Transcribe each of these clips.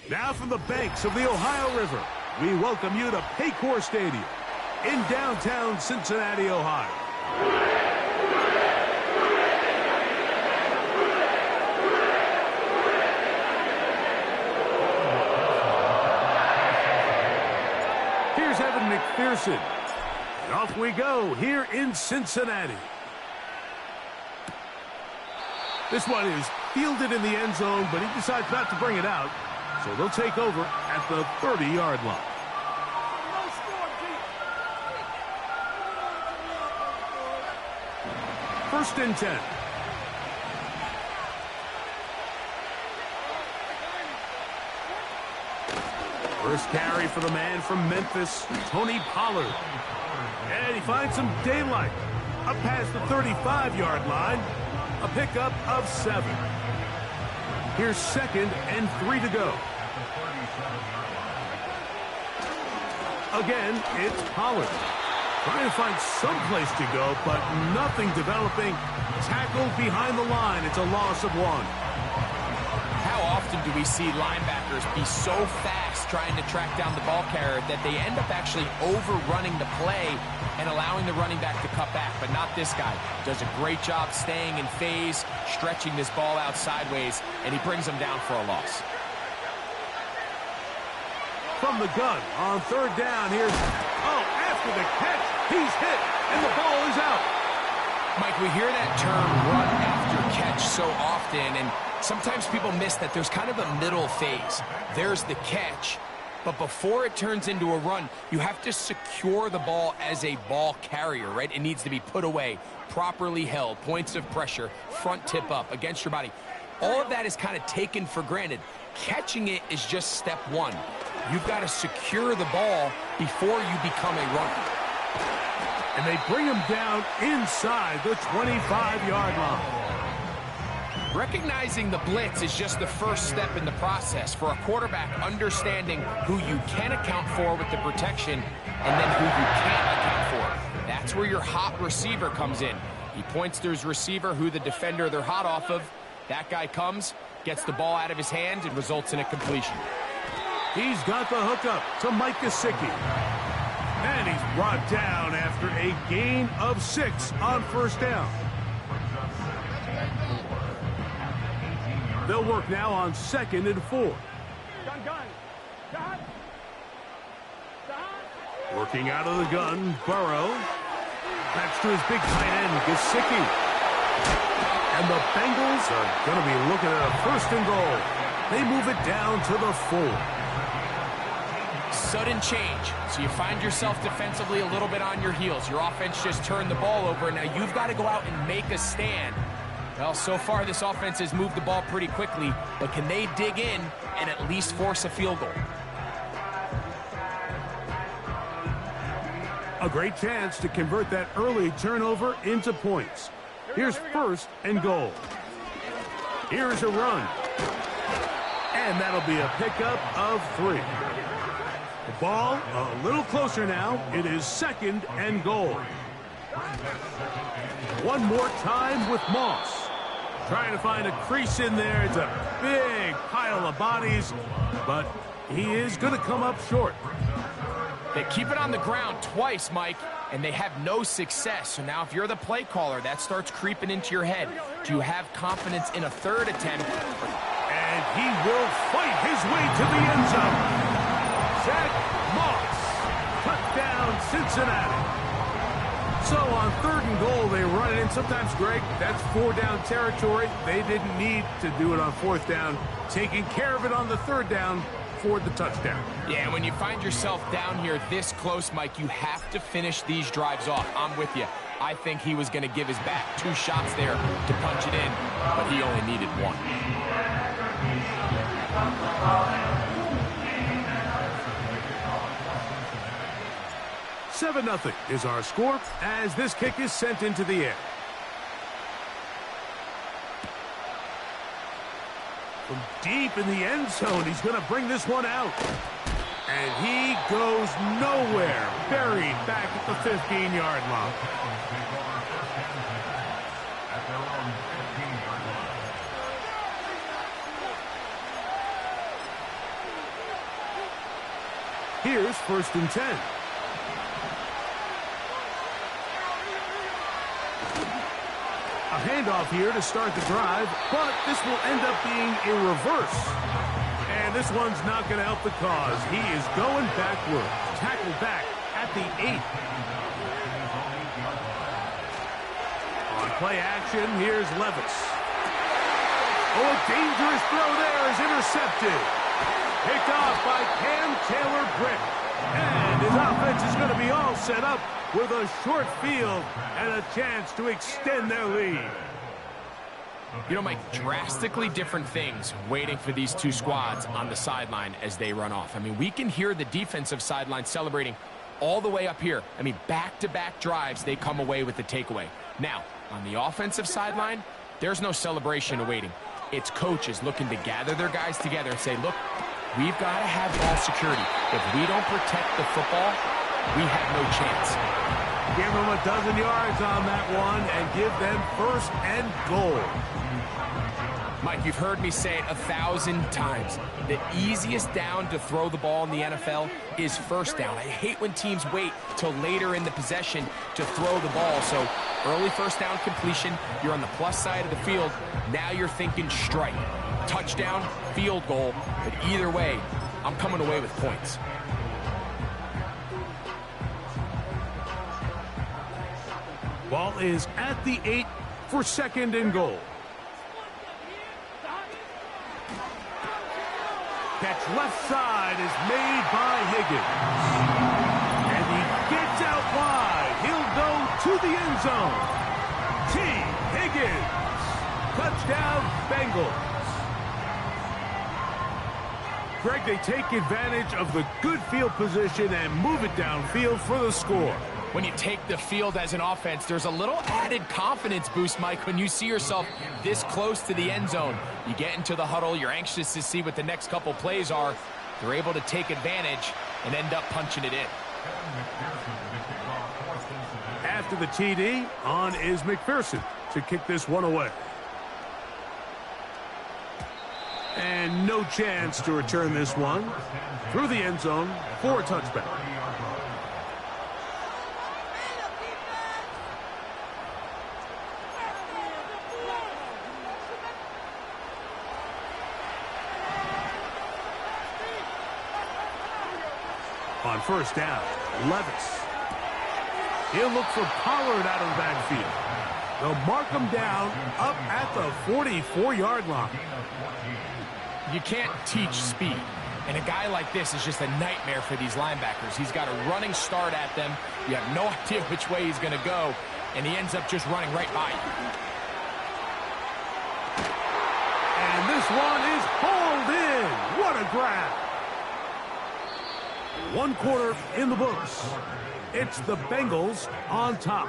Now from the banks of the Ohio River, we welcome you to Paycor Stadium in downtown Cincinnati, Ohio. Here's Evan McPherson. And off we go here in Cincinnati. This one is fielded in the end zone, but he decides not to bring it out. So they'll take over at the 30-yard line. First and 10. First carry for the man from Memphis, Tony Pollard. And he finds some daylight. Up past the 35-yard line. A pickup of 7. Here's 2nd and 3 to go. Again, it's Pollard. Trying to find some place to go, but nothing developing. Tackled behind the line. It's a loss of 1. How often do we see linebackers be so fast trying to track down the ball carrier that they end up actually overrunning the play and allowing the running back to cut back? But not this guy. Does a great job staying in phase, stretching this ball out sideways, and he brings them down for a loss. From the gun on 3rd down, here's, after the catch, he's hit, and the ball is out. Mike, we hear that term run after catch so often, and sometimes people miss that there's kind of a middle phase. There's the catch, but before it turns into a run, you have to secure the ball as a ball carrier, right? It needs to be put away, properly held, points of pressure, front tip up against your body. All of that is kind of taken for granted. Catching it is just step 1. You've got to secure the ball before you become a runner. And they bring him down inside the 25-yard line. Recognizing the blitz is just the first step in the process for a quarterback, understanding who you can account for with the protection and then who you can't account for. That's where your hot receiver comes in. He points to his receiver, who the defender they're hot off of. That guy comes, gets the ball out of his hand, and results in a completion. He's got the hookup to Mike Gesicki. And he's brought down after a gain of 6 on 1st down. They'll work now on 2nd and 4. Working out of the gun, Burrow. That's to his big tight end, Gesicki. And the Bengals are going to be looking at a 1st and goal. They move it down to the 4. Sudden change. So you find yourself defensively a little bit on your heels. Your offense just turned the ball over. Now you've got to go out and make a stand. Well, so far this offense has moved the ball pretty quickly, but can they dig in and at least force a field goal? A great chance to convert that early turnover into points. Here's 1st and goal. Here's a run. And that'll be a pickup of 3. The ball a little closer now. It is 2nd and goal. One more time with Moss. Trying to find a crease in there. It's a big pile of bodies, but he is going to come up short. They keep it on the ground twice, Mike, and they have no success. So now if you're the play caller, that starts creeping into your head. Do you have confidence in a 3rd attempt? And he will fight his way to the end zone. Zach Moss, touchdown Cincinnati. So on 3rd and goal, they run it in. Sometimes, Greg, that's 4-down territory. They didn't need to do it on 4th down. Taking care of it on the 3rd down for the touchdown. Yeah, when you find yourself down here this close, Mike, you have to finish these drives off. I'm with you. I think he was going to give his back 2 shots there to punch it in, but he only needed 1. 7-0 is our score as this kick is sent into the air. From deep in the end zone, he's going to bring this one out. And he goes nowhere, buried back at the 15-yard line. Here's 1st and 10. A handoff here to start the drive, but this will end up being a reverse. And this one's not going to help the cause. He is going backward. Tackled back at the 8. On play action, here's Levis. Oh, a dangerous throw there is intercepted. Picked off by Cam Taylor-Britt. And his offense is going to be all set up with a short field and a chance to extend their lead. You know, Mike, drastically different things waiting for these two squads on the sideline as they run off. I mean, we can hear the defensive sideline celebrating all the way up here. I mean, back-to-back drives, they come away with the takeaway. Now, on the offensive sideline, there's no celebration awaiting. It's coaches looking to gather their guys together and say, look, we've got to have ball security. If we don't protect the football, we have no chance. Give them a dozen yards on that one and give them 1st and goal. Mike, you've heard me say it 1,000 times. The easiest down to throw the ball in the NFL is 1st down. I hate when teams wait till later in the possession to throw the ball. So early 1st down completion, you're on the plus side of the field. Now you're thinking strike. Touchdown, field goal. But either way, I'm coming away with points. Ball is at the 8 for 2nd and goal. Catch left side is made by Higgins. And he gets out wide. He'll go to the end zone. T. Higgins. Touchdown, Bengals. Greg, they take advantage of the good field position and move it downfield for the score. When you take the field as an offense, there's a little added confidence boost, Mike, when you see yourself this close to the end zone. You get into the huddle, you're anxious to see what the next couple plays are. You're able to take advantage and end up punching it in. After the TD, on is McPherson to kick this one away. And no chance to return this one through the end zone for a touchback. On 1st down, Levis. He'll look for Pollard out of the backfield. They'll mark him down up at the 44-yard line. You can't teach speed, and a guy like this is just a nightmare for these linebackers. He's got a running start at them. You have no idea which way he's going to go, and he ends up just running right by you. And this one is hauled in. What a grab. 1 quarter in the books. It's the Bengals on top.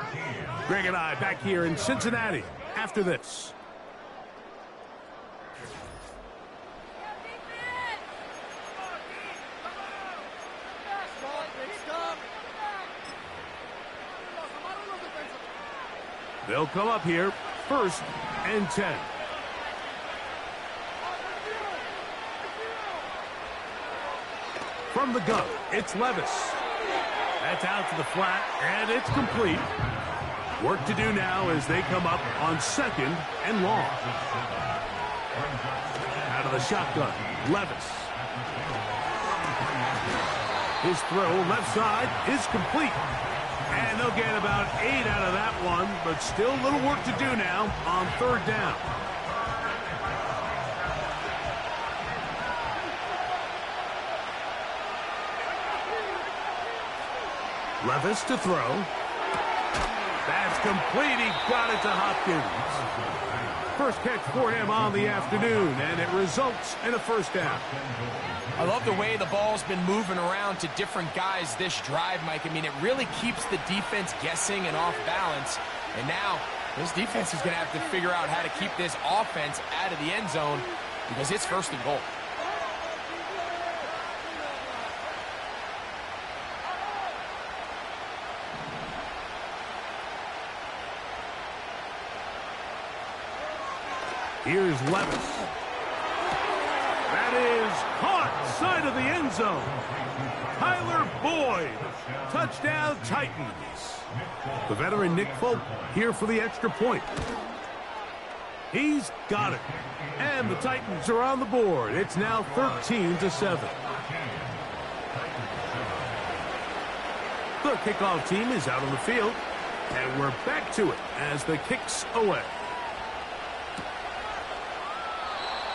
Greg and I back here in Cincinnati after this. They'll come up here, 1st and 10. From the gun, it's Levis. That's out to the flat, and it's complete. Work to do now as they come up on 2nd and long. Out of the shotgun, Levis. His throw left side is complete. And they'll get about 8 out of that one, but still a little work to do now on 3rd down. Levis to throw. That's complete. He got it to Hopkins. First catch for him on the afternoon, and it results in a 1st down. I love the way the ball's been moving around to different guys this drive, Mike. I mean, it really keeps the defense guessing and off balance. And now, this defense is going to have to figure out how to keep this offense out of the end zone because it's 1st and goal. Here's Levis. That is caught side of the end zone. Tyler Boyd, touchdown Titans. The veteran Nick Folk here for the extra point. He's got it. And the Titans are on the board. It's now 13-7. The kickoff team is out on the field. And we're back to it as the kick's away.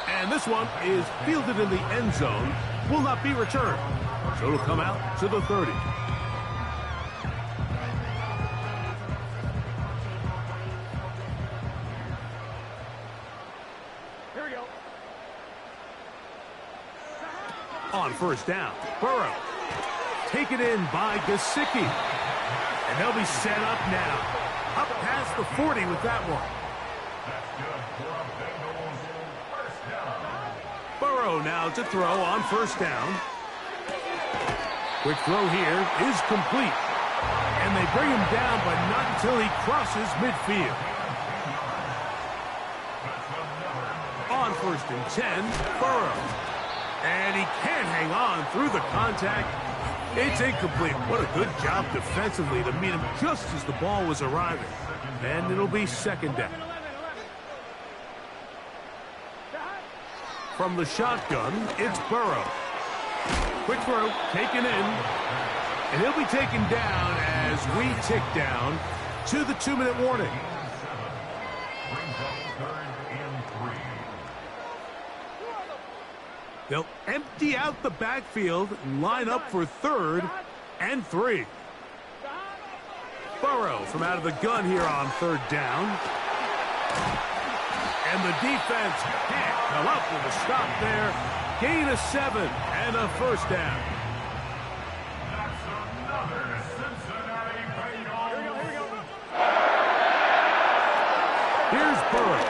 And this one is fielded in the end zone. Will not be returned. So it'll come out to the 30. Here we go. On first down, Burrow. Taken in by Gesicki. And they'll be set up now. Up past the 40 with that one. Burrow now to throw on first down. Quick throw here is complete. And they bring him down, but not until he crosses midfield. On first and 10, Burrow. And he can't hang on through the contact. It's incomplete. What a good job defensively to meet him just as the ball was arriving. And it'll be second down. From the shotgun, it's Burrow. Quick throw, taken in. And he'll be taken down as we tick down to the 2-minute warning. They'll empty out the backfield and line up for 3rd and 3. Burrow from out of the gun here on 3rd down. And the defense can't come up with a stop there. Gain of 7 and a first down. Here's Burrow.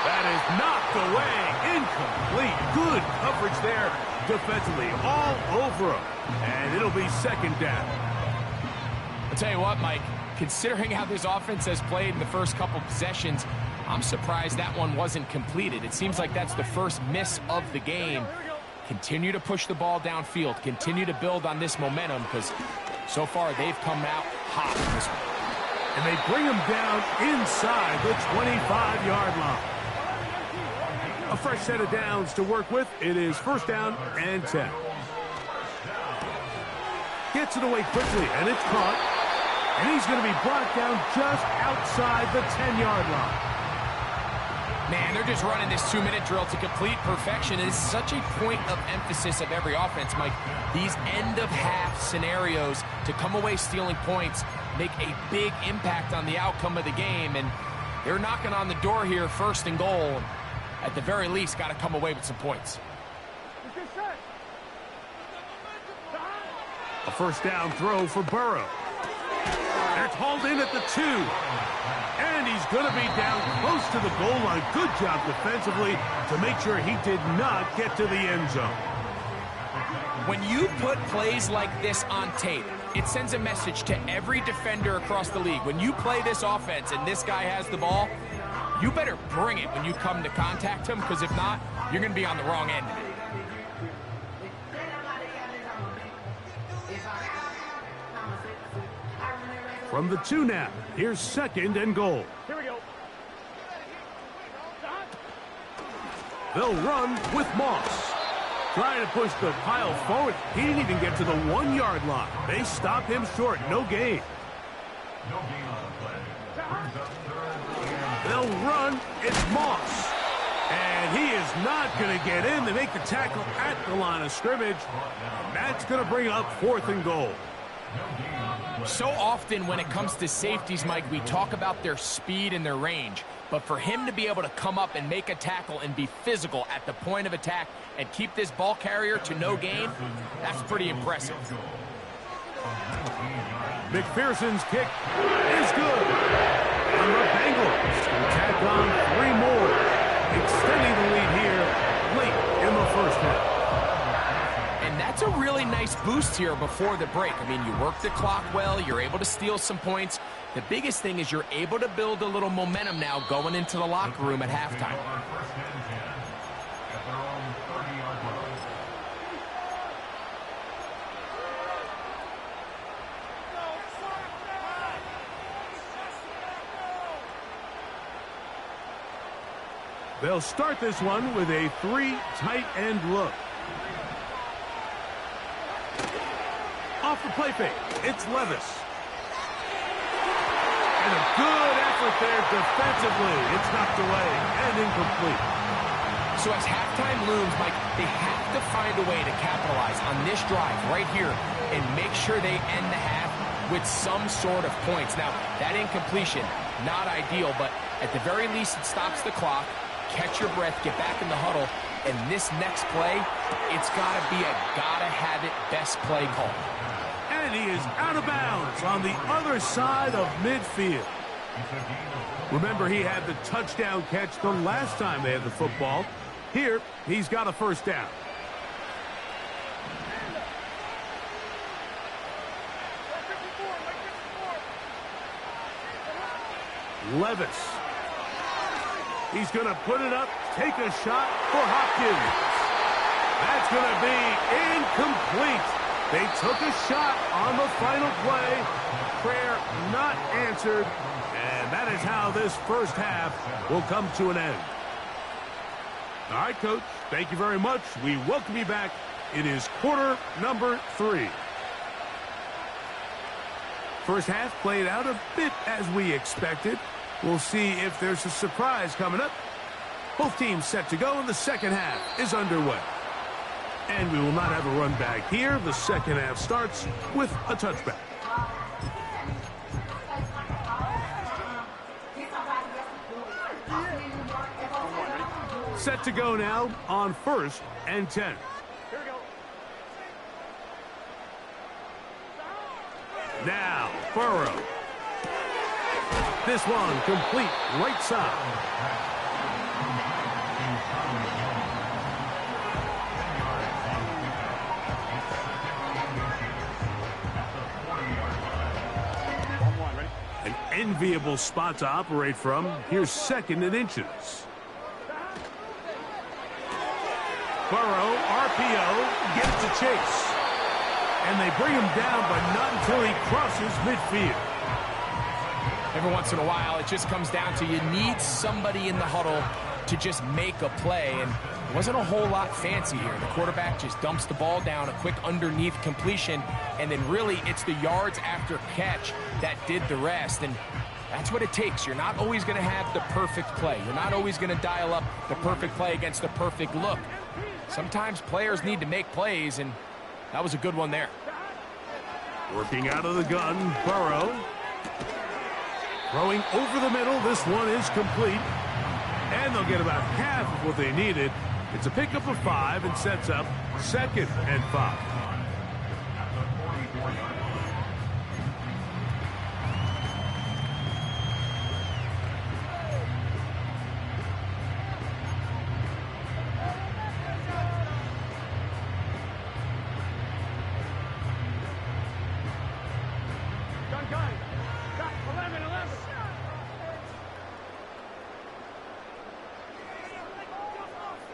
That is knocked away. Incomplete. Good coverage there defensively. All over him. And it'll be second down. I'll tell you what, Mike. Considering how this offense has played in the first couple possessions, I'm surprised that one wasn't completed. It seems like that's the first miss of the game. Continue to push the ball downfield. Continue to build on this momentum because so far they've come out hot in this one. And they bring him down inside the 25-yard line. A fresh set of downs to work with. It is first down and 10. Gets it away quickly, and it's caught. And he's going to be brought down just outside the 10-yard line. Man, they're just running this 2-minute drill to complete perfection. It is such a point of emphasis of every offense, Mike. These end-of-half scenarios to come away stealing points make a big impact on the outcome of the game. And they're knocking on the door here, 1st and goal. At the very least, got to come away with some points. A first down throw for Burrow. That's hauled in at the 2. And he's going to be down close to the goal line. Good job defensively to make sure he did not get to the end zone. When you put plays like this on tape, it sends a message to every defender across the league. When you play this offense and this guy has the ball, you better bring it when you come to contact him, because if not, you're going to be on the wrong end of it. From the 2 now, here's 2nd and goal. Here we go. They'll run with Moss. Trying to push the pile forward. He didn't even get to the 1-yard line. They stop him short. No gain. They'll run. It's Moss. And he is not going to get in. They make the tackle at the line of scrimmage. And that's going to bring up 4th and goal. So often when it comes to safeties, Mike, we talk about their speed and their range. But for him to be able to come up and make a tackle and be physical at the point of attack and keep this ball carrier to no gain, that's pretty impressive. McPherson's kick is good. And the Bengals will tack on 3 more, extending the lead here late in the first half. And that's a really nice boosts here before the break. I mean, you work the clock well, you're able to steal some points. The biggest thing is you're able to build a little momentum now going into the locker room at halftime. They'll start this one with a 3 tight end look. Off the play fake, it's Levis. And a good effort there defensively. It's knocked away and incomplete. So as halftime looms, Mike, they have to find a way to capitalize on this drive right here and make sure they end the half with some sort of points. Now, that incompletion, not ideal, but at the very least, it stops the clock. Catch your breath, get back in the huddle, and this next play, it's got to be a gotta-have-it best play call. And he is out of bounds on the other side of midfield. Remember, he had the touchdown catch the last time they had the football. Here, he's got a first down. Levis. He's going to put it up, take a shot for Hopkins. That's going to be incomplete. They took a shot on the final play. Prayer not answered. And that is how this first half will come to an end. All right, Coach, thank you very much. We welcome you back. It is quarter number 3. First half played out a bit as we expected. We'll see if there's a surprise coming up. Both teams set to go, and the second half is underway. And we will not have a run back here. The second half starts with a touchback. Set to go now on 1st and 10. Here we go. Now, Burrow. This one complete right side. An enviable spot to operate from. Here's 2nd and inches. Burrow, RPO, gets to Chase. And they bring him down, but not until he crosses midfield. Every once in a while, it just comes down to you need somebody in the huddle to just make a play, and it wasn't a whole lot fancy here. The quarterback just dumps the ball down, a quick underneath completion, and then really it's the yards after catch that did the rest, and that's what it takes. You're not always going to have the perfect play. You're not always going to dial up the perfect play against the perfect look. Sometimes players need to make plays, and that was a good one there. Working out of the gun, Burrow. Throwing over the middle, this one is complete. And they'll get about half of what they needed. It's a pickup of 5 and sets up 2nd and 5.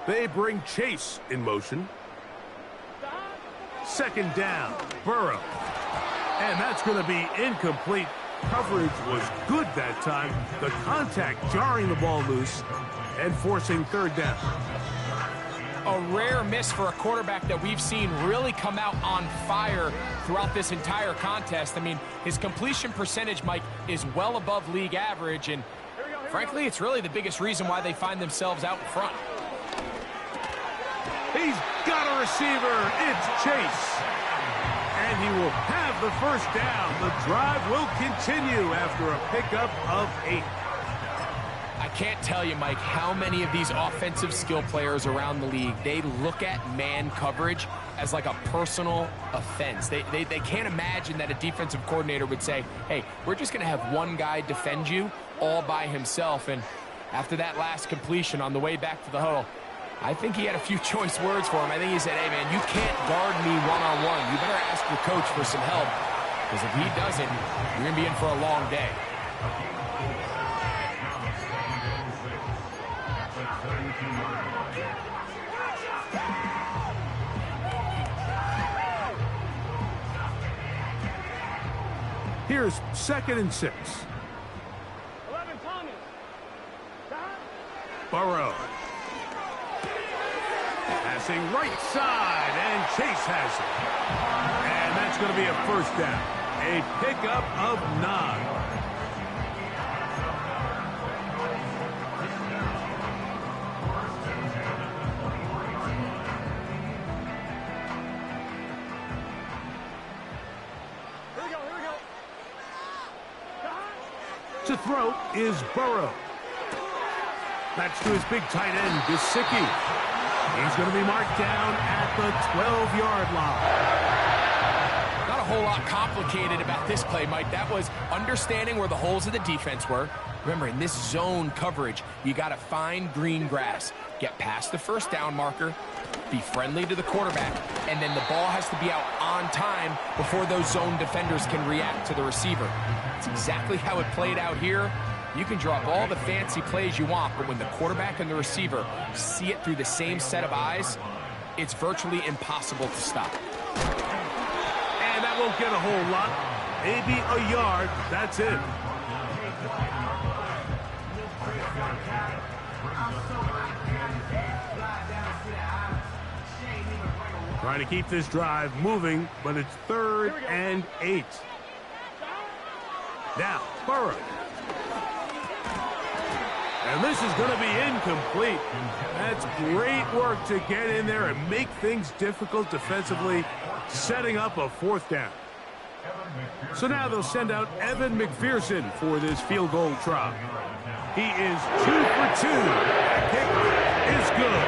They bring Chase in motion. 2nd down, Burrow. And that's going to be incomplete. Coverage was good that time. The contact jarring the ball loose and forcing 3rd down. A rare miss for a quarterback that we've seen really come out on fire throughout this entire contest. I mean, his completion percentage, Mike, is well above league average, and frankly, it's really the biggest reason why they find themselves out in front. He's got a receiver. It's Chase. And he will have the first down. The drive will continue after a pickup of 8. I can't tell you, Mike, how many of these offensive skill players around the league, they look at man coverage as like a personal offense. They can't imagine that a defensive coordinator would say, hey, we're just going to have one guy defend you all by himself. And after that last completion on the way back to the huddle, I think he had a few choice words for him. I think he said, hey, man, you can't guard me one-on-one. You better ask your coach for some help, because if he doesn't, you're going to be in for a long day. Here's 2nd and 6. Burrow. Passing right side, and Chase has it. And that's going to be a first down. A pickup of 9. To throw is Burrow. That's to his big tight end, Gesicki. He's going to be marked down at the 12-yard line. Not a whole lot complicated about this play, Mike. That was understanding where the holes of the defense were. Remember, in this zone coverage, you got to find green grass. Get past the first down marker, be friendly to the quarterback, and then the ball has to be out on time before those zone defenders can react to the receiver. That's exactly how it played out here. You can draw up all the fancy plays you want, but when the quarterback and the receiver see it through the same set of eyes, it's virtually impossible to stop. And that won't get a whole lot. Maybe a yard. That's it. Trying to keep this drive moving, but it's 3rd and 8. Now, Burrow. And this is going to be incomplete. That's great work to get in there and make things difficult defensively, setting up a 4th down. So now they'll send out Evan McPherson for this field goal try. He is 2 for 2. That kick is good.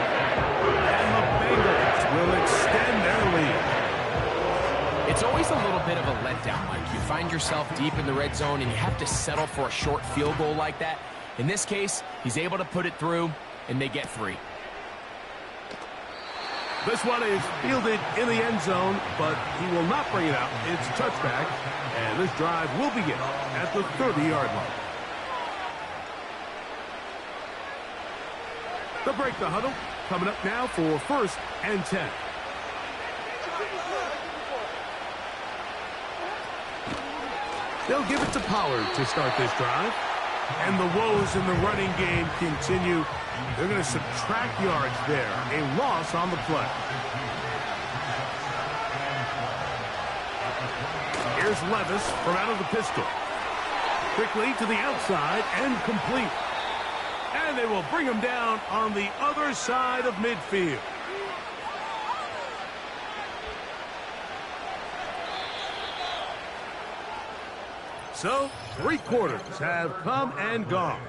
And the Bengals will extend their lead. It's always a little bit of a letdown, Mike. You find yourself deep in the red zone and you have to settle for a short field goal like that. In this case, he's able to put it through, and they get 3. This one is fielded in the end zone, but he will not bring it out. It's touchback, and this drive will begin at the 30-yard line. They'll break the huddle. Coming up now for 1st and 10. They'll give it to Pollard to start this drive. And the woes in the running game continue. They're going to subtract yards there. A loss on the play. Here's Levis from out of the pistol. Quickly to the outside and complete. And they will bring him down on the other side of midfield. So, 3 quarters have come and gone.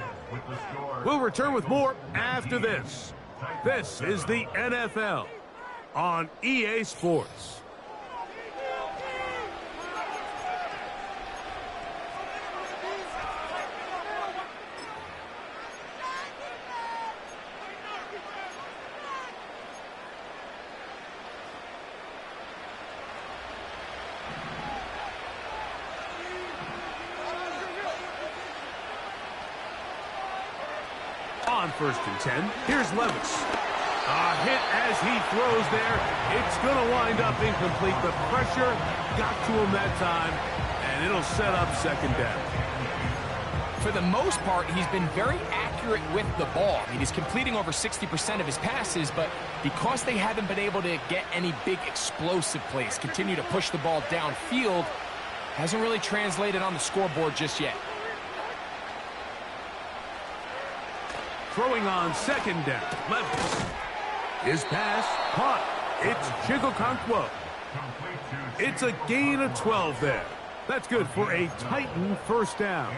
We'll return with more after this. This is the NFL on EA Sports. On 1st and 10, here's Levis. A hit as he throws there. It's going to wind up incomplete. The pressure got to him that time, and it'll set up 2nd down. For the most part, he's been very accurate with the ball. I mean, he's completing over 60% of his passes, but because they haven't been able to get any big explosive plays, continue to push the ball downfield, hasn't really translated on the scoreboard just yet. Throwing on 2nd down, Levis. His pass caught. It's Chigokonkwo. It's a gain of 12 there. That's good for a Titan 1st down.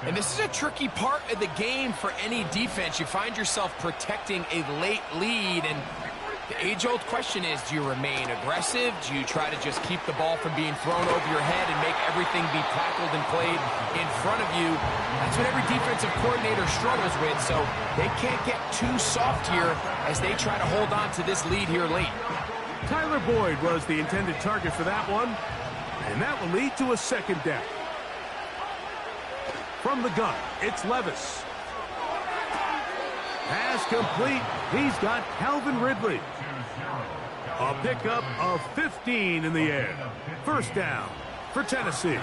And this is a tricky part of the game for any defense. You find yourself protecting a late lead, and The age-old question is, do you remain aggressive? Do you try to just keep the ball from being thrown over your head and make everything be tackled and played in front of you? That's what every defensive coordinator struggles with, so they can't get too soft here as they try to hold on to this lead here late. Tyler Boyd was the intended target for that one, and that will lead to a second down. From the gun, it's Levis. Pass complete. He's got Calvin Ridley. A pickup of 15 in the air. First down for Tennessee.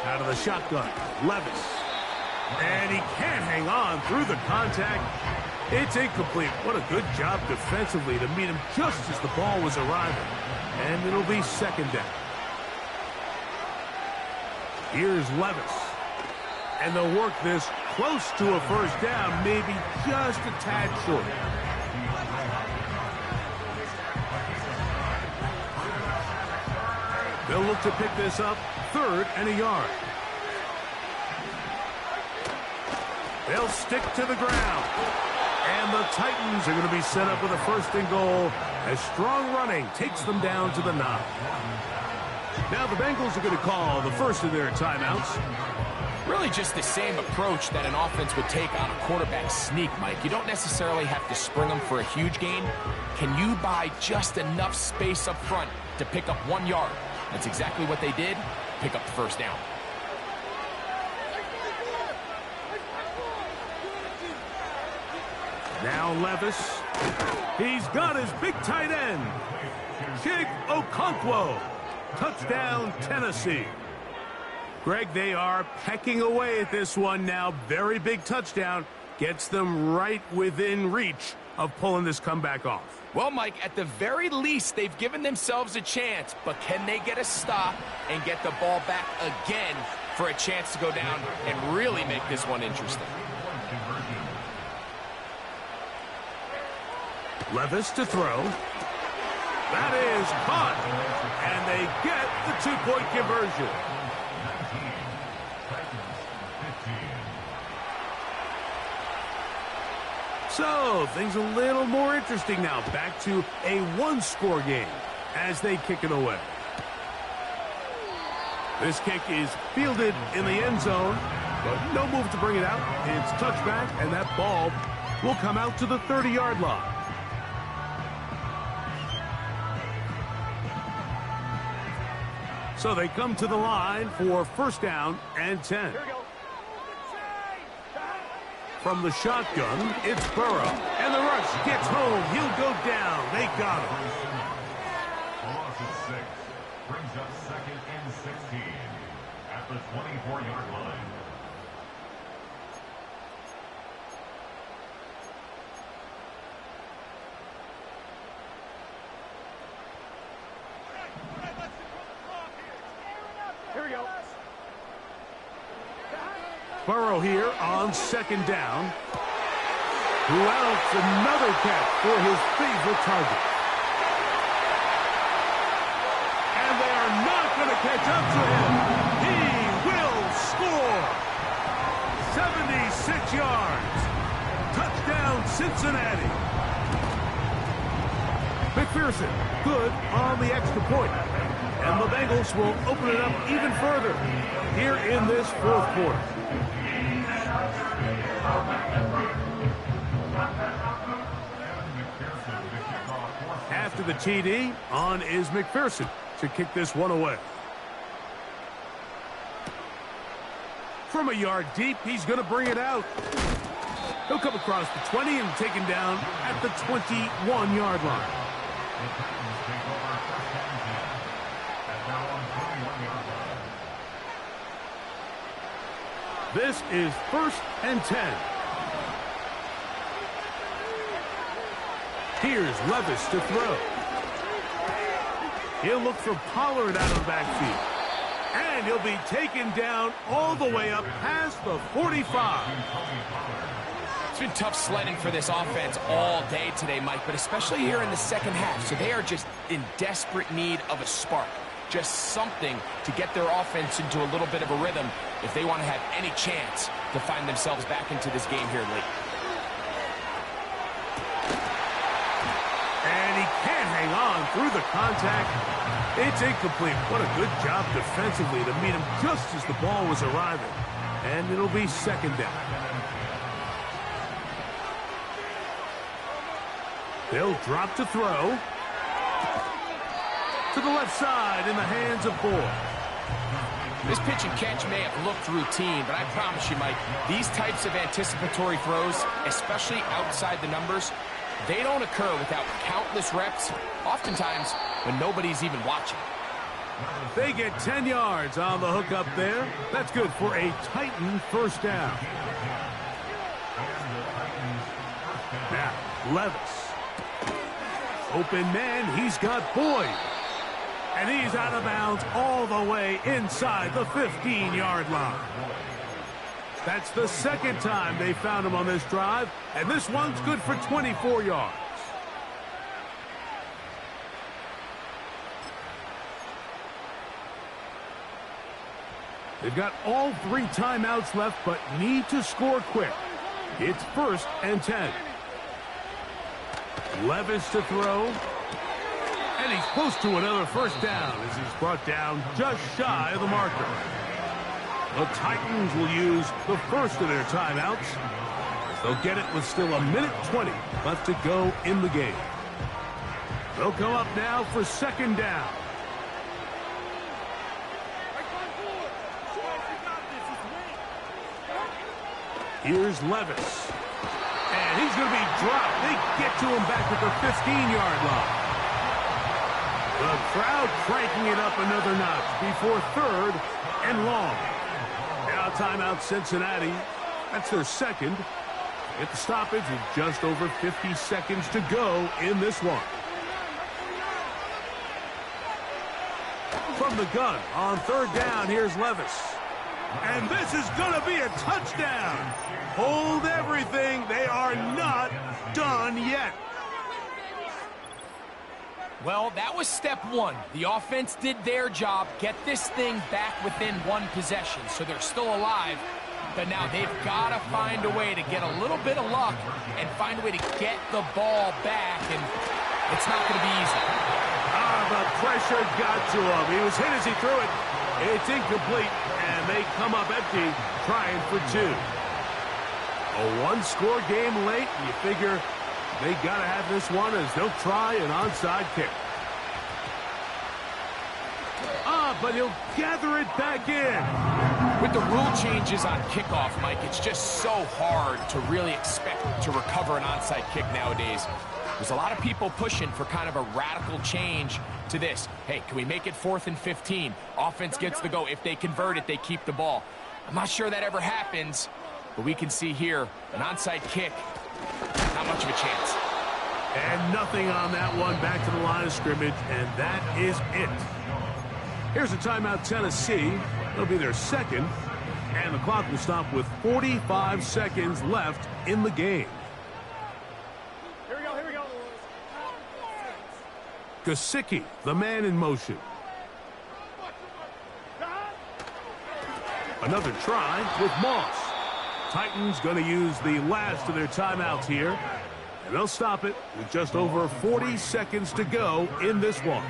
Out of the shotgun, Levis. And he can't hang on through the contact. It's incomplete. What a good job defensively to meet him just as the ball was arriving. And it'll be second down. Here's Levis. And they'll work this close to a first down, maybe just a tad short. They'll look to pick this up, 3rd and a yard. They'll stick to the ground. And the Titans are going to be set up with a 1st and goal as strong running takes them down to the 9. Now the Bengals are going to call the first of their timeouts. Really just the same approach that an offense would take on a quarterback sneak, Mike. You don't necessarily have to spring them for a huge gain. Can you buy just enough space up front to pick up 1 yard? That's exactly what they did. Pick up the first down. Now Levis. He's got his big tight end. Chig Okonkwo. Touchdown, Tennessee. Greg, they are pecking away at this one now. Very big touchdown. Gets them right within reach of pulling this comeback off. Well, Mike, at the very least, they've given themselves a chance. But can they get a stop and get the ball back again for a chance to go down and really make this one interesting? Levis to throw. That is caught. And they get the 2-point conversion. So, things a little more interesting now. Back to a 1-score game as they kick it away. This kick is fielded in the end zone, but no move to bring it out. It's touchback, and that ball will come out to the 30-yard line. So they come to the line for 1st down and 10. From the shotgun, it's Burrow. And the rush gets home. He'll go down. They got him. Loss of 6 brings up 2nd and 16 at the 24-yard line. Here we go. Burrow here on 2nd down. Who else? Another catch for his favorite target. And they are not going to catch up to him. He will score. 76 yards. Touchdown, Cincinnati. McPherson, good on the extra point. And the Bengals will open it up even further here in this 4th quarter. After the TD, on is McPherson to kick this one away. From a yard deep, he's going to bring it out. He'll come across the 20 and taken down at the 21-yard line. This is 1st and 10. Here's Levis to throw. He'll look for Pollard out of the backfield. And he'll be taken down all the way up past the 45. It's been tough sledding for this offense all day today, Mike, but especially here in the second half. So they are just in desperate need of a spark. just something to get their offense into a little bit of a rhythm if they want to have any chance to find themselves back into this game here late. And he can't hang on through the contact. It's incomplete. What a good job defensively to meet him just as the ball was arriving. And it'll be second down. They'll drop to throw. To the left side in the hands of Boyd. This pitch and catch may have looked routine, but I promise you, Mike, these types of anticipatory throws, especially outside the numbers, they don't occur without countless reps, oftentimes when nobody's even watching. They get 10 yards on the hook up there. That's good for a Titan first down. Now, Levis. Open man, he's got Boyd. And he's out of bounds all the way inside the 15-yard line. That's the second time they found him on this drive, and this one's good for 24 yards. They've got all 3 timeouts left, but need to score quick. It's 1st and 10. Levis to throw. And he's close to another first down as he's brought down just shy of the marker. The Titans will use the first of their timeouts. They'll get it with still 1:20 left to go in the game. They'll come up now for second down. Here's Levis. And he's going to be dropped. They get to him back at the 15-yard line. The crowd cranking it up another notch before 3rd and long. Now timeout Cincinnati. That's their second. Get the stoppage with just over 50 seconds to go in this one. From the gun on 3rd down, here's Levis. And this is going to be a touchdown. Hold everything. They are not done yet. Well, that was step 1. The offense did their job, get this thing back within 1 possession, so they're still alive. But now they've got to find a way to get a little bit of luck and find a way to get the ball back, and it's not going to be easy. The pressure got to him. He was hit as he threw it. It's incomplete, and they come up empty, trying for 2. A 1-score game late, and you figure they got to have this one as they'll try an onside kick. But he'll gather it back in. With the rule changes on kickoff, Mike, it's just so hard to really expect to recover an onside kick nowadays. There's a lot of people pushing for kind of a radical change to this. Hey, can we make it 4th and 15? Offense gets the go. If they convert it, they keep the ball. I'm not sure that ever happens, but we can see here an onside kick. Not much of a chance. And nothing on that one. Back to the line of scrimmage, and that is it. Here's a timeout, Tennessee. It'll be their second, and the clock will stop with 45 seconds left in the game. Here we go. Gesicki, the man in motion. Another try with Moss. Titans going to use the last of their timeouts here, and they'll stop it with just over 40 seconds to go in this one.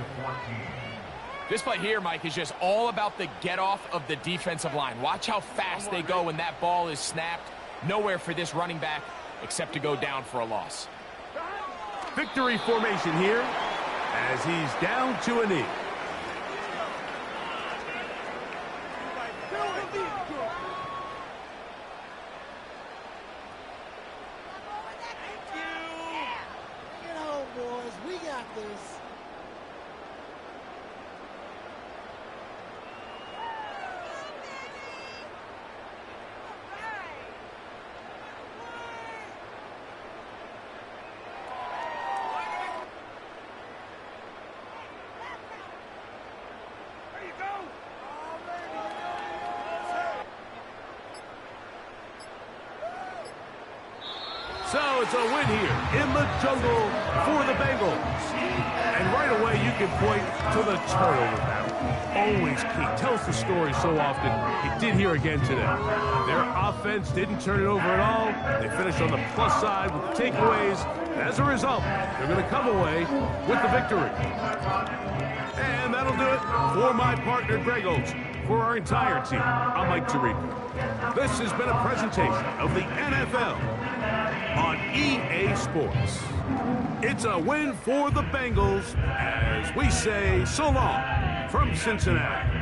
This play here, Mike, is just all about the get-off of the defensive line. Watch how fast they go when that ball is snapped. Nowhere for this running back except to go down for a loss. Victory formation here as he's down to a knee. So it's a win here in the jungle for the Bengals. And right away, you can point to the turnover battle. Always key. Tells the story so often. You did here again today. Their offense didn't turn it over at all. They finished on the plus side with the takeaways. And as a result, they're going to come away with the victory. And that'll do it for my partner, Greg Olson. For our entire team, I'm Mike Tirico. This has been a presentation of the NFL on EA Sports. It's a win for the Bengals as we say so long from Cincinnati.